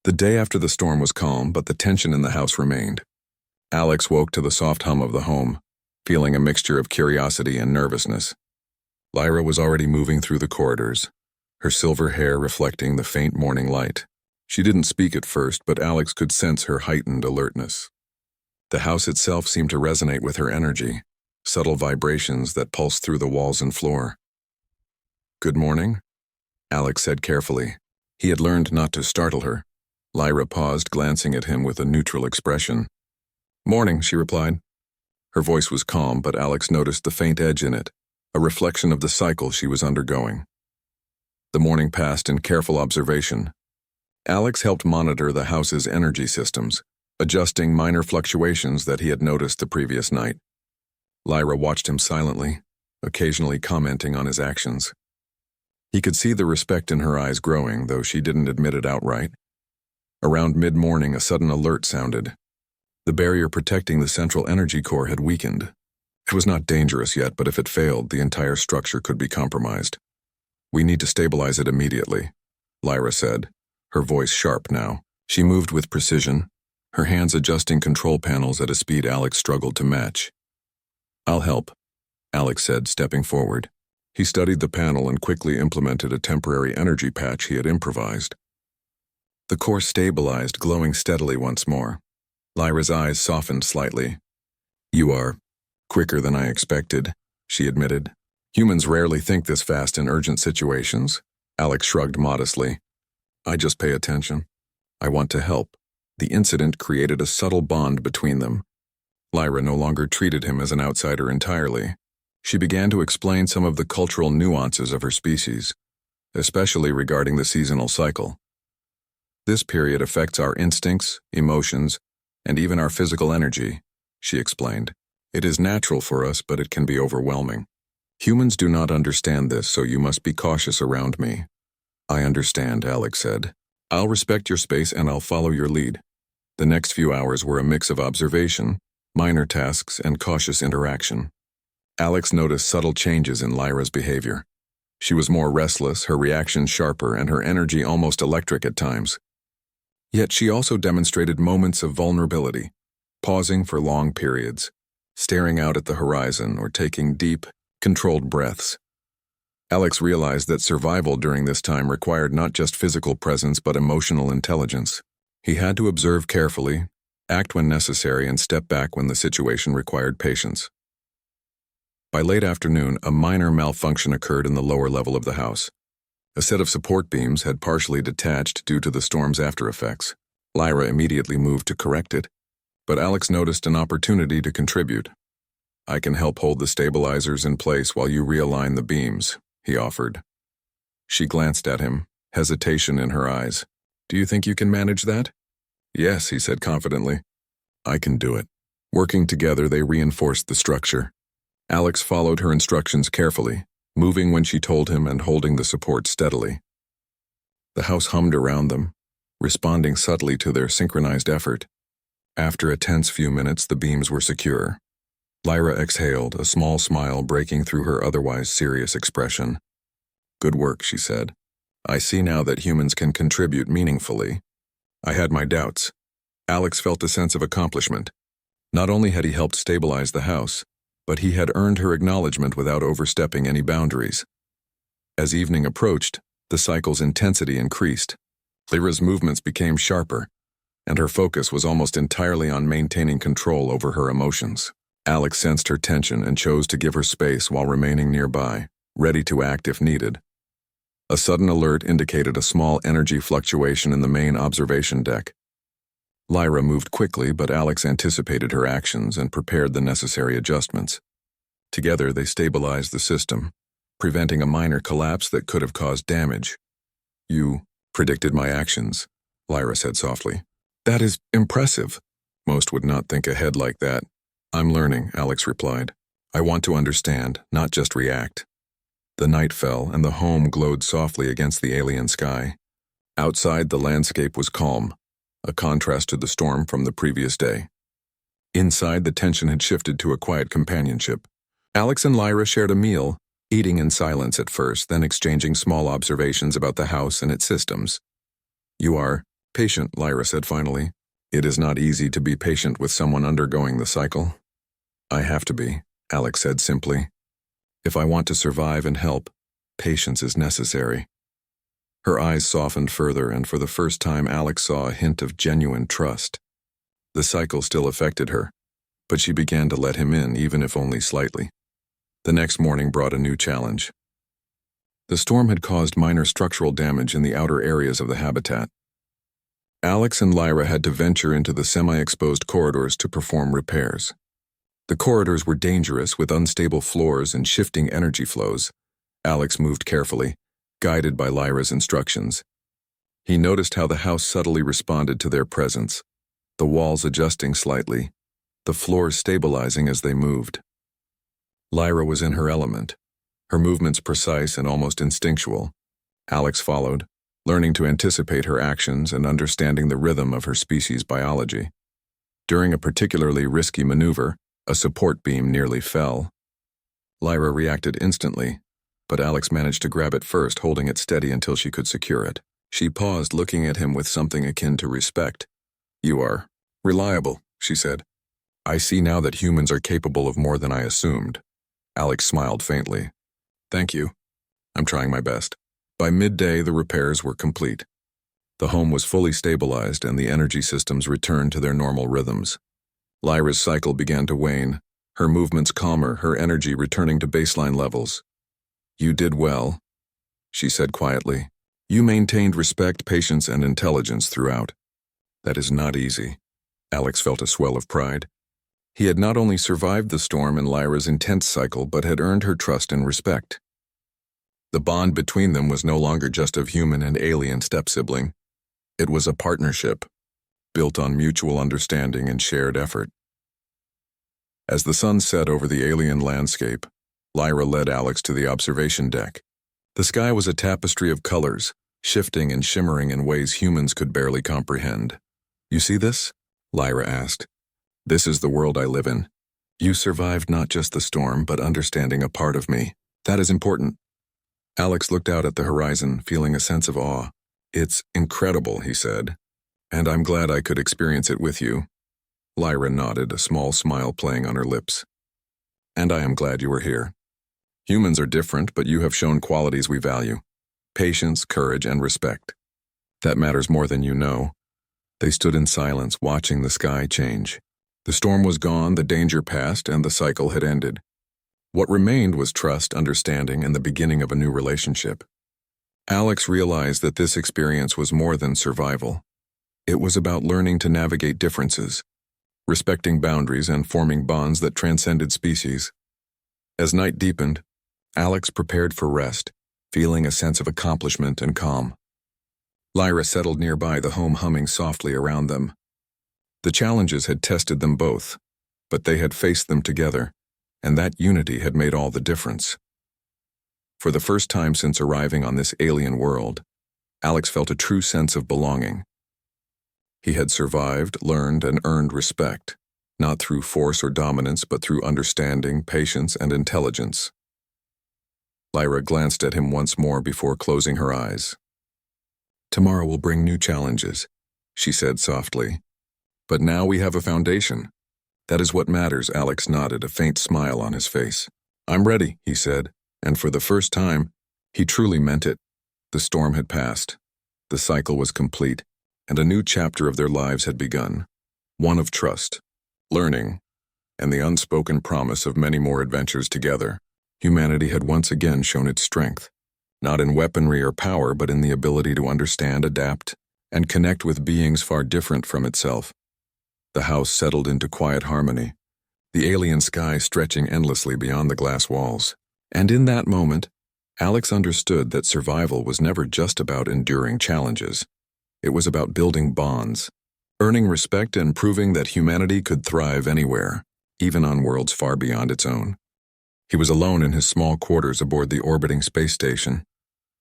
The day after the storm was calm, but the tension in the house remained. Alex woke to the soft hum of the home, feeling a mixture of curiosity and nervousness. Lyra was already moving through the corridors, her silver hair reflecting the faint morning light. She didn't speak at first, but Alex could sense her heightened alertness. The house itself seemed to resonate with her energy, subtle vibrations that pulsed through the walls and floor. "Good morning," Alex said carefully. He had learned not to startle her. Lyra paused, glancing at him with a neutral expression. "Morning," she replied. Her voice was calm, but Alex noticed the faint edge in it, a reflection of the cycle she was undergoing. The morning passed in careful observation. Alex helped monitor the house's energy systems, adjusting minor fluctuations that he had noticed the previous night. Lyra watched him silently, occasionally commenting on his actions. He could see the respect in her eyes growing, though she didn't admit it outright. Around mid-morning, a sudden alert sounded. The barrier protecting the central energy core had weakened. It was not dangerous yet, but if it failed, the entire structure could be compromised. "We need to stabilize it immediately," Lyra said, her voice sharp now. She moved with precision, her hands adjusting control panels at a speed Alex struggled to match. "I'll help," Alex said, stepping forward. He studied the panel and quickly implemented a temporary energy patch he had improvised. The core stabilized, glowing steadily once more. Lyra's eyes softened slightly. "You are quicker than I expected," she admitted. "Humans rarely think this fast in urgent situations," Alex shrugged modestly. "I just pay attention. I want to help." The incident created a subtle bond between them. Lyra no longer treated him as an outsider entirely. She began to explain some of the cultural nuances of her species, especially regarding the seasonal cycle. "This period affects our instincts, emotions, and even our physical energy," she explained. "It is natural for us, but it can be overwhelming. Humans do not understand this, so you must be cautious around me." "I understand," Alex said. "I'll respect your space and I'll follow your lead." The next few hours were a mix of observation, minor tasks, and cautious interaction. Alex noticed subtle changes in Lyra's behavior. She was more restless, her reactions sharper, and her energy almost electric at times. Yet she also demonstrated moments of vulnerability, pausing for long periods, staring out at the horizon, or taking deep, controlled breaths. Alex realized that survival during this time required not just physical presence but emotional intelligence. He had to observe carefully, act when necessary, and step back when the situation required patience. By late afternoon, a minor malfunction occurred in the lower level of the house. A set of support beams had partially detached due to the storm's aftereffects. Lyra immediately moved to correct it, but Alex noticed an opportunity to contribute. "I can help hold the stabilizers in place while you realign the beams," he offered. She glanced at him, hesitation in her eyes. "Do you think you can manage that?" "Yes," he said confidently. "I can do it." Working together, they reinforced the structure. Alex followed her instructions carefully, moving when she told him and holding the support steadily. The house hummed around them, responding subtly to their synchronized effort. After a tense few minutes, the beams were secure. Lyra exhaled, a small smile breaking through her otherwise serious expression. "Good work," she said. "I see now that humans can contribute meaningfully." I had my doubts. Alex felt a sense of accomplishment. Not only had he helped stabilize the house, but he had earned her acknowledgement without overstepping any boundaries. As evening approached, the cycle's intensity increased. Lyra's movements became sharper, and her focus was almost entirely on maintaining control over her emotions. Alex sensed her tension and chose to give her space while remaining nearby, ready to act if needed. A sudden alert indicated a small energy fluctuation in the main observation deck. Lyra moved quickly, but Alex anticipated her actions and prepared the necessary adjustments. Together, they stabilized the system, preventing a minor collapse that could have caused damage. "You predicted my actions," Lyra said softly. "That is impressive. Most would not think ahead like that." "I'm learning," Alex replied. "I want to understand, not just react." The night fell, and the home glowed softly against the alien sky. Outside, the landscape was calm, a contrast to the storm from the previous day. Inside, the tension had shifted to a quiet companionship. Alex and Lyra shared a meal, eating in silence at first, then exchanging small observations about the house and its systems. "You are Patient, Lyra said finally. It is not easy to be patient with someone undergoing the cycle. I have to be, Alex said simply. If I want to survive and help, patience is necessary. Her eyes softened further, and for the first time Alex saw a hint of genuine trust. The cycle still affected her, but she began to let him in, even if only slightly. The next morning brought a new challenge. The storm had caused minor structural damage in the outer areas of the habitat. Alex and Lyra had to venture into the semi-exposed corridors to perform repairs. The corridors were dangerous, with unstable floors and shifting energy flows. Alex moved carefully, guided by Lyra's instructions. He noticed how the house subtly responded to their presence, the walls adjusting slightly, the floors stabilizing as they moved. Lyra was in her element, her movements precise and almost instinctual. Alex followed, learning to anticipate her actions and understanding the rhythm of her species' biology. During a particularly risky maneuver, a support beam nearly fell. Lyra reacted instantly, but Alex managed to grab it first, holding it steady until she could secure it. She paused, looking at him with something akin to respect. You are reliable, she said. I see now that humans are capable of more than I assumed. Alex smiled faintly. Thank you. I'm trying my best. By midday, the repairs were complete. The home was fully stabilized and the energy systems returned to their normal rhythms. Lyra's cycle began to wane, her movements calmer, her energy returning to baseline levels. You did well, she said quietly. You maintained respect, patience, and intelligence throughout. That is not easy. Alex felt a swell of pride. He had not only survived the storm and Lyra's intense cycle, but had earned her trust and respect. The bond between them was no longer just of human and alien step-sibling. It was a partnership, built on mutual understanding and shared effort. As the sun set over the alien landscape, Lyra led Alex to the observation deck. The sky was a tapestry of colors, shifting and shimmering in ways humans could barely comprehend. You see this? Lyra asked. This is the world I live in. You survived not just the storm, but understanding a part of me. That is important. Alex looked out at the horizon, feeling a sense of awe. It's incredible, he said, and I'm glad I could experience it with you. Lyra nodded, a small smile playing on her lips. And I am glad you were here. Humans are different, but you have shown qualities we value. Patience, courage, and respect. That matters more than you know. They stood in silence, watching the sky change. The storm was gone, the danger passed, and the cycle had ended. What remained was trust, understanding, and the beginning of a new relationship. Alex realized that this experience was more than survival. It was about learning to navigate differences, respecting boundaries, and forming bonds that transcended species. As night deepened, Alex prepared for rest, feeling a sense of accomplishment and calm. Lyra settled nearby, the home humming softly around them. The challenges had tested them both, but they had faced them together, and that unity had made all the difference. For the first time since arriving on this alien world, Alex felt a true sense of belonging. He had survived, learned, and earned respect, not through force or dominance, but through understanding, patience, and intelligence. Lyra glanced at him once more before closing her eyes. Tomorrow will bring new challenges, she said softly. But now we have a foundation. That is what matters, Alex nodded, a faint smile on his face. I'm ready, he said, and for the first time, he truly meant it. The storm had passed. The cycle was complete, and a new chapter of their lives had begun. One of trust, learning, and the unspoken promise of many more adventures together. Humanity had once again shown its strength, not in weaponry or power, but in the ability to understand, adapt, and connect with beings far different from itself. The house settled into quiet harmony, the alien sky stretching endlessly beyond the glass walls. And in that moment, Alex understood that survival was never just about enduring challenges. It was about building bonds, earning respect, and proving that humanity could thrive anywhere, even on worlds far beyond its own. He was alone in his small quarters aboard the orbiting space station,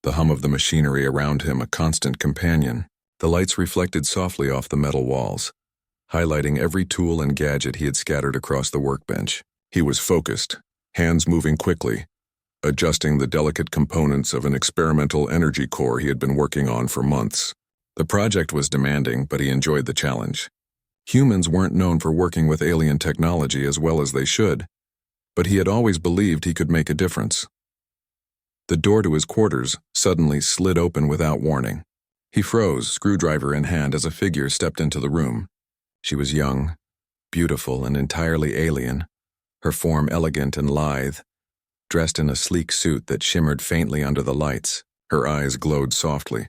the hum of the machinery around him a constant companion. The lights reflected softly off the metal walls, highlighting every tool and gadget he had scattered across the workbench. He was focused, hands moving quickly, adjusting the delicate components of an experimental energy core he had been working on for months. The project was demanding, but he enjoyed the challenge. Humans weren't known for working with alien technology as well as they should, but he had always believed he could make a difference. The door to his quarters suddenly slid open without warning. He froze, screwdriver in hand, as a figure stepped into the room. She was young, beautiful, and entirely alien, her form elegant and lithe. Dressed in a sleek suit that shimmered faintly under the lights, her eyes glowed softly,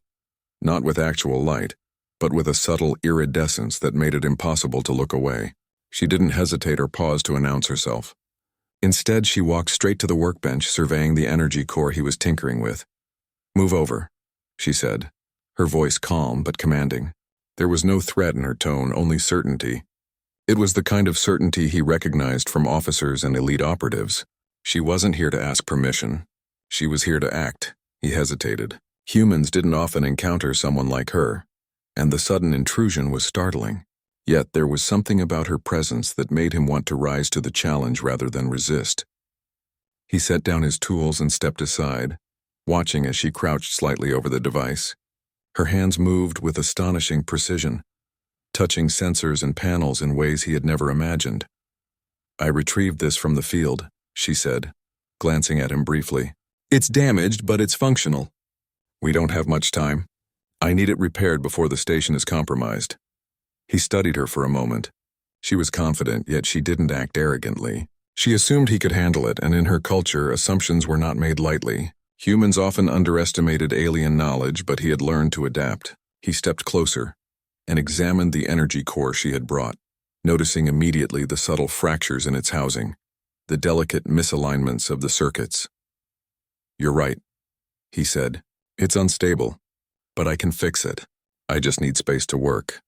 not with actual light, but with a subtle iridescence that made it impossible to look away. She didn't hesitate or pause to announce herself. Instead, she walked straight to the workbench, surveying the energy core he was tinkering with. "Move over," she said, her voice calm but commanding. There was no threat in her tone, only certainty. It was the kind of certainty he recognized from officers and elite operatives. She wasn't here to ask permission. She was here to act. He hesitated. Humans didn't often encounter someone like her, and the sudden intrusion was startling. Yet there was something about her presence that made him want to rise to the challenge rather than resist. He set down his tools and stepped aside, watching as she crouched slightly over the device. Her hands moved with astonishing precision, touching sensors and panels in ways he had never imagined. "I retrieved this from the field," she said, glancing at him briefly. "It's damaged, but it's functional. We don't have much time. I need it repaired before the station is compromised." He studied her for a moment. She was confident, yet she didn't act arrogantly. She assumed he could handle it, and in her culture, assumptions were not made lightly. Humans often underestimated alien knowledge, but he had learned to adapt. He stepped closer and examined the energy core she had brought, noticing immediately the subtle fractures in its housing, the delicate misalignments of the circuits. "You're right," he said. "It's unstable, but I can fix it. I just need space to work."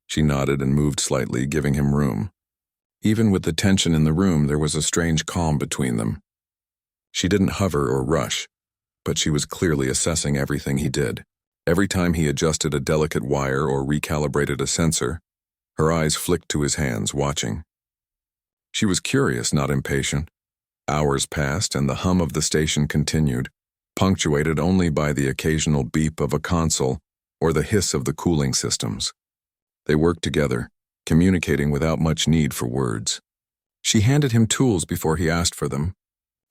She nodded and moved slightly, giving him room. Even with the tension in the room, there was a strange calm between them. She didn't hover or rush, but she was clearly assessing everything he did. Every time he adjusted a delicate wire or recalibrated a sensor, her eyes flicked to his hands, watching. She was curious, not impatient. Hours passed, and the hum of the station continued, punctuated only by the occasional beep of a console or the hiss of the cooling systems. They worked together, communicating without much need for words. She handed him tools before he asked for them,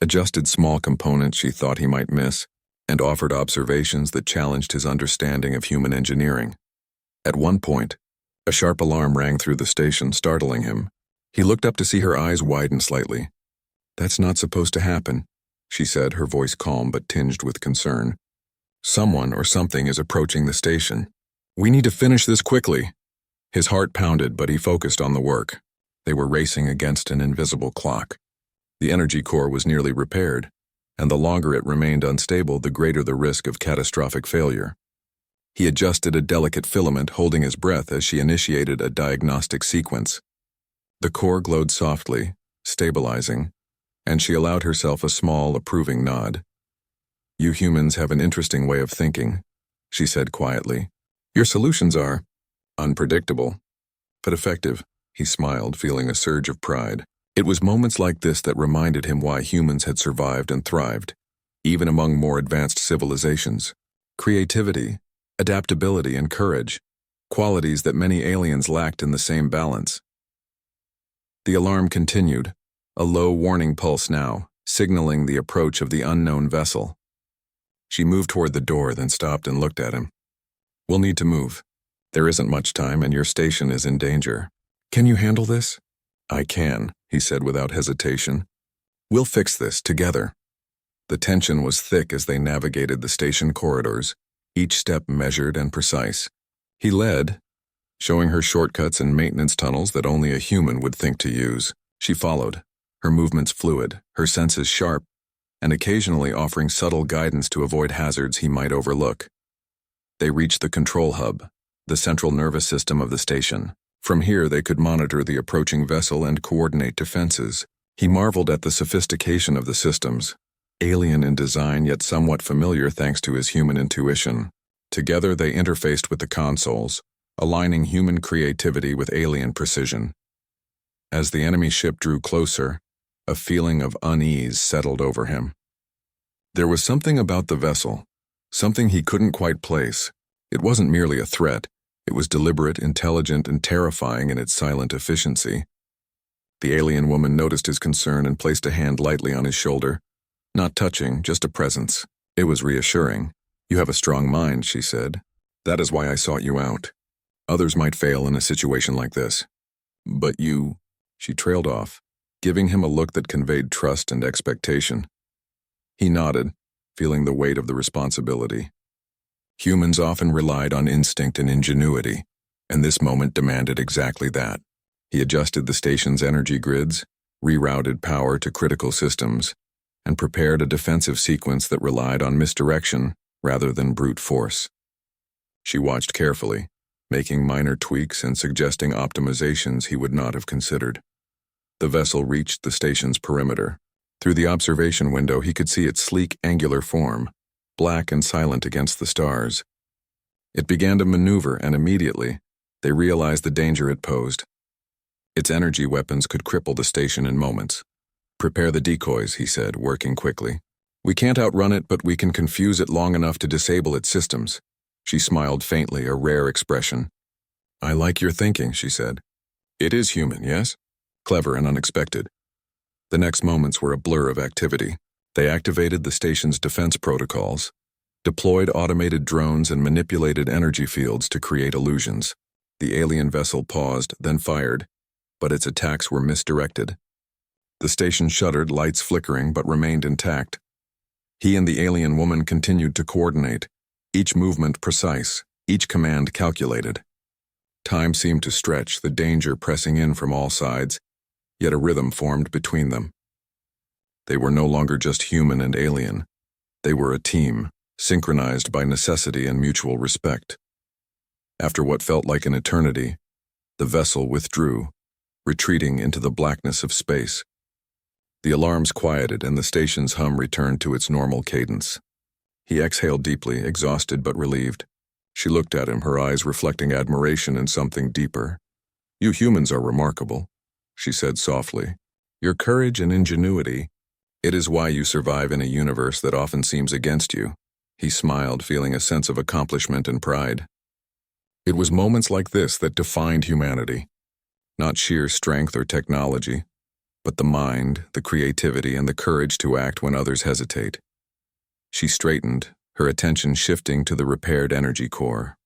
adjusted small components she thought he might miss, and offered observations that challenged his understanding of human engineering. At one point, a sharp alarm rang through the station, startling him. He looked up to see her eyes widen slightly. "That's not supposed to happen," she said, her voice calm but tinged with concern. "Someone or something is approaching the station. We need to finish this quickly." His heart pounded, but he focused on the work. They were racing against an invisible clock. The energy core was nearly repaired, and the longer it remained unstable, the greater the risk of catastrophic failure. He adjusted a delicate filament, holding his breath as she initiated a diagnostic sequence. The core glowed softly, stabilizing, and she allowed herself a small, approving nod. "You humans have an interesting way of thinking," she said quietly. "Your solutions are unpredictable, but effective." He smiled, feeling a surge of pride. It was moments like this that reminded him why humans had survived and thrived, even among more advanced civilizations. Creativity, adaptability, and courage, qualities that many aliens lacked in the same balance. The alarm continued, a low warning pulse now, signaling the approach of the unknown vessel. She moved toward the door, then stopped and looked at him. "We'll need to move. There isn't much time, and your station is in danger. Can you handle this?" "I can," he said without hesitation. "We'll fix this together." The tension was thick as they navigated the station corridors, each step measured and precise. He led, showing her shortcuts and maintenance tunnels that only a human would think to use. She followed, her movements fluid, her senses sharp, and occasionally offering subtle guidance to avoid hazards he might overlook. They reached the control hub, the central nervous system of the station. From here they could monitor the approaching vessel and coordinate defenses. He marveled at the sophistication of the systems, alien in design yet somewhat familiar thanks to his human intuition. Together they interfaced with the consoles, aligning human creativity with alien precision. As the enemy ship drew closer, a feeling of unease settled over him. There was something about the vessel, something he couldn't quite place, It wasn't merely a threat. It was deliberate, intelligent, and terrifying in its silent efficiency. The alien woman noticed his concern and placed a hand lightly on his shoulder. Not touching, just a presence. It was reassuring. "You have a strong mind," she said. "That is why I sought you out. Others might fail in a situation like this. But you—" She trailed off, giving him a look that conveyed trust and expectation. He nodded, feeling the weight of the responsibility. Humans often relied on instinct and ingenuity, and this moment demanded exactly that. He adjusted the station's energy grids, rerouted power to critical systems, and prepared a defensive sequence that relied on misdirection rather than brute force. She watched carefully, making minor tweaks and suggesting optimizations he would not have considered. The vessel reached the station's perimeter. Through the observation window, he could see its sleek, angular form, black and silent against the stars. It began to maneuver, and immediately, they realized the danger it posed. Its energy weapons could cripple the station in moments. "Prepare the decoys," he said, working quickly. "We can't outrun it, but we can confuse it long enough to disable its systems." She smiled faintly, a rare expression. "I like your thinking," she said. "It is human, yes? Clever and unexpected." The next moments were a blur of activity. They activated the station's defense protocols, deployed automated drones, and manipulated energy fields to create illusions. The alien vessel paused, then fired, but its attacks were misdirected. The station shuddered, lights flickering, but remained intact. He and the alien woman continued to coordinate, each movement precise, each command calculated. Time seemed to stretch, the danger pressing in from all sides, yet a rhythm formed between them. They were no longer just human and alien. They were a team, synchronized by necessity and mutual respect. After what felt like an eternity, the vessel withdrew, retreating into the blackness of space. The alarms quieted and the station's hum returned to its normal cadence. He exhaled deeply, exhausted but relieved. She looked at him, her eyes reflecting admiration and something deeper. "You humans are remarkable," she said softly. "Your courage and ingenuity, it is why you survive in a universe that often seems against you." He smiled, feeling a sense of accomplishment and pride. It was moments like this that defined humanity. Not sheer strength or technology, but the mind, the creativity, and the courage to act when others hesitate. She straightened, her attention shifting to the repaired energy core.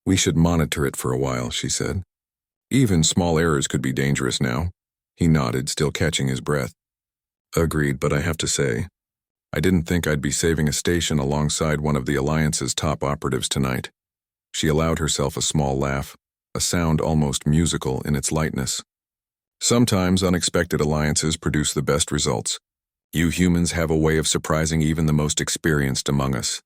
"We should monitor it for a while," she said. "Even small errors could be dangerous now." He nodded, still catching his breath. "Agreed, but I have to say, I didn't think I'd be saving a station alongside one of the Alliance's top operatives tonight." She allowed herself a small laugh, a sound almost musical in its lightness. "Sometimes unexpected alliances produce the best results. You humans have a way of surprising even the most experienced among us."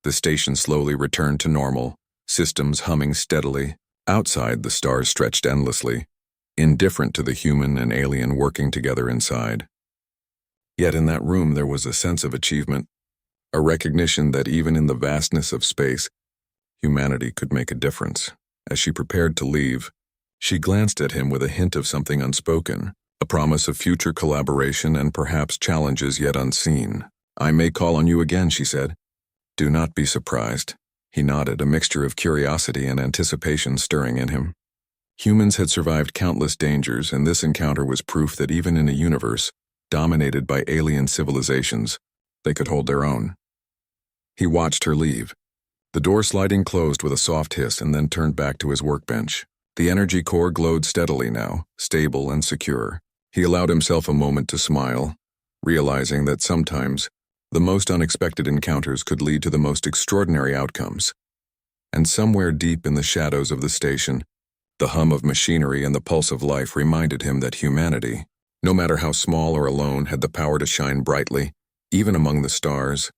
The station slowly returned to normal, systems humming steadily. Outside, the stars stretched endlessly, indifferent to the human and alien working together inside. Yet in that room there was a sense of achievement, a recognition that even in the vastness of space, humanity could make a difference. As she prepared to leave, she glanced at him with a hint of something unspoken, a promise of future collaboration and perhaps challenges yet unseen. "I may call on you again," she said. "Do not be surprised." He nodded, a mixture of curiosity and anticipation stirring in him. Humans had survived countless dangers, and this encounter was proof that even in a universe dominated by alien civilizations, they could hold their own. He watched her leave, the door sliding closed with a soft hiss, and then turned back to his workbench. The energy core glowed steadily now, stable and secure. He allowed himself a moment to smile, realizing that sometimes the most unexpected encounters could lead to the most extraordinary outcomes. And somewhere deep in the shadows of the station, the hum of machinery and the pulse of life reminded him that humanity, no matter how small or alone, had the power to shine brightly, even among the stars,